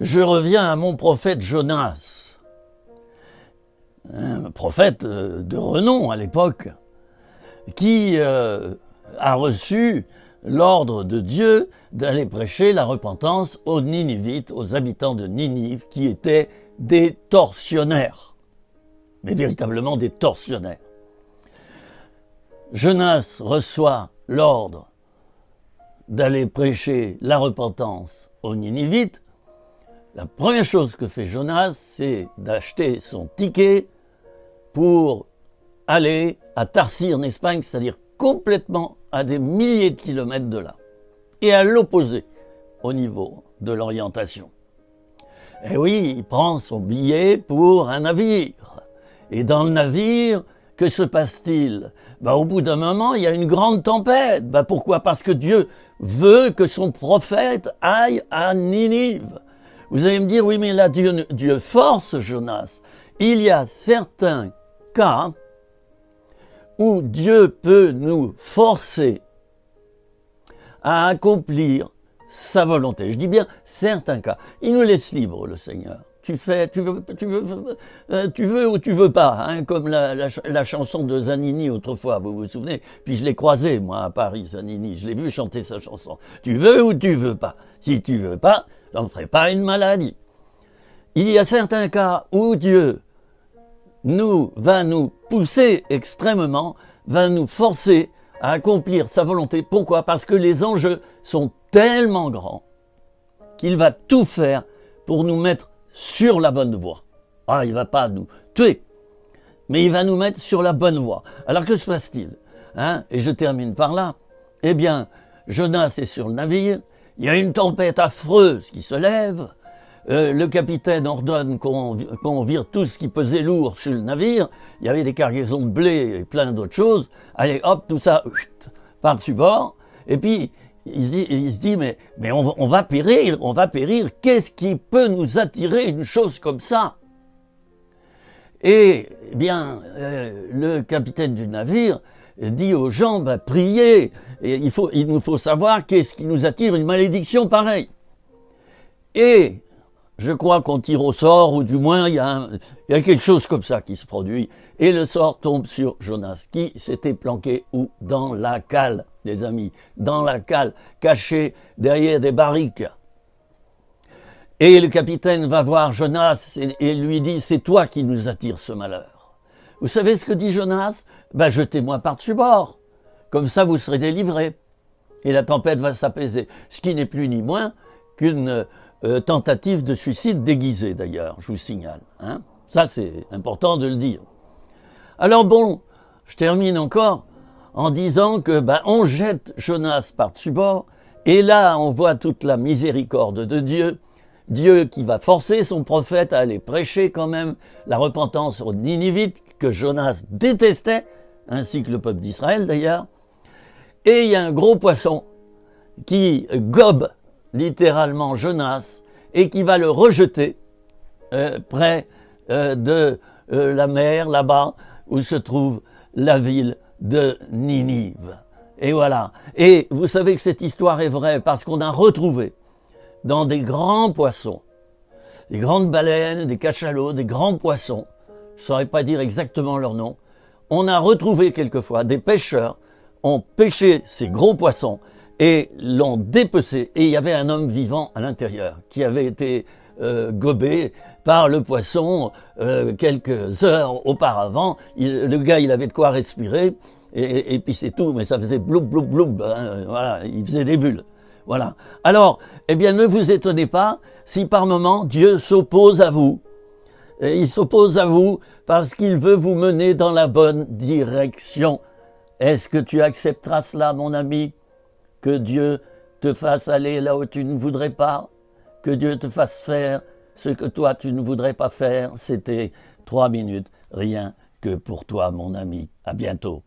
Je reviens à mon prophète Jonas, un prophète de renom à l'époque, qui a reçu l'ordre de Dieu d'aller prêcher la repentance aux Ninivites, aux habitants de Ninive, qui étaient des tortionnaires, mais véritablement des tortionnaires. Jonas reçoit l'ordre d'aller prêcher la repentance aux Ninivites. La première chose que fait Jonas, c'est d'acheter son ticket pour aller à Tarsis en Espagne, c'est-à-dire complètement à des milliers de kilomètres de là, et à l'opposé au niveau de l'orientation. Et oui, il prend son billet pour un navire. Et dans le navire, que se passe-t-il? Au bout d'un moment, il y a une grande tempête. Pourquoi? Parce que Dieu veut que son prophète aille à Ninive. Vous allez me dire, oui, mais là, Dieu force Jonas. Il y a certains cas où Dieu peut nous forcer à accomplir sa volonté. Je dis bien certains cas. Il nous laisse libre, le Seigneur. Tu veux ou tu veux pas, hein, comme la chanson de Zanini autrefois, vous vous souvenez? Puis je l'ai croisé, moi, à Paris, Zanini. Je l'ai vu chanter sa chanson. Tu veux ou tu veux pas? Si tu veux pas, j'en ferai pas une maladie. Il y a certains cas où Dieu va nous pousser extrêmement, va nous forcer à accomplir sa volonté. Pourquoi? Parce que les enjeux sont tellement grands qu'il va tout faire pour nous mettre sur la bonne voie. Il va pas nous tuer, mais il va nous mettre sur la bonne voie. Alors que se passe-t-il? Et je termine par là. Eh bien, Jonas est sur le navire, il y a une tempête affreuse qui se lève, le capitaine ordonne qu'on vire tout ce qui pesait lourd sur le navire, il y avait des cargaisons de blé et plein d'autres choses, allez hop, tout ça, par-dessus bord, et puis il se dit mais on va périr, qu'est-ce qui peut nous attirer une chose comme ça? Et eh bien, le capitaine du navire dit aux gens, priez, et il nous faut savoir qu'est-ce qui nous attire une malédiction pareille. Et je crois qu'on tire au sort, ou du moins il y a quelque chose comme ça qui se produit, et le sort tombe sur Jonas, qui s'était planqué où? Dans la cale, les amis, dans la cale, caché derrière des barriques. Et le capitaine va voir Jonas et lui dit, c'est toi qui nous attire ce malheur. Vous savez ce que dit Jonas? Jetez-moi par-dessus bord, comme ça vous serez délivrés. Et la tempête va s'apaiser, ce qui n'est plus ni moins qu'une tentative de suicide déguisée d'ailleurs, je vous signale. Ça c'est important de le dire. Alors bon, je termine encore en disant que on jette Jonas par-dessus bord, et là on voit toute la miséricorde de Dieu, Dieu qui va forcer son prophète à aller prêcher quand même la repentance aux Ninivites, que Jonas détestait, ainsi que le peuple d'Israël d'ailleurs, et il y a un gros poisson qui gobe littéralement Jonas, et qui va le rejeter près de la mer, là-bas, où se trouve la ville de Ninive. Et voilà. Et vous savez que cette histoire est vraie, parce qu'on a retrouvé dans des grands poissons, des grandes baleines, des cachalots, des grands poissons, je ne saurais pas dire exactement leur nom, on a retrouvé quelquefois des pêcheurs ont pêché ces gros poissons et l'ont dépecé, et il y avait un homme vivant à l'intérieur qui avait été gobé par le poisson quelques heures auparavant. Le gars, il avait de quoi respirer, et puis c'est tout, mais ça faisait bloub, bloub, bloub, voilà, il faisait des bulles. Voilà. Alors, eh bien, ne vous étonnez pas si par moment Dieu s'oppose à vous. Et il s'oppose à vous parce qu'il veut vous mener dans la bonne direction. Est-ce que tu accepteras cela, mon ami? Que Dieu te fasse aller là où tu ne voudrais pas? Que Dieu te fasse faire ce que toi tu ne voudrais pas faire? C'était 3 minutes, rien que pour toi, mon ami. À bientôt.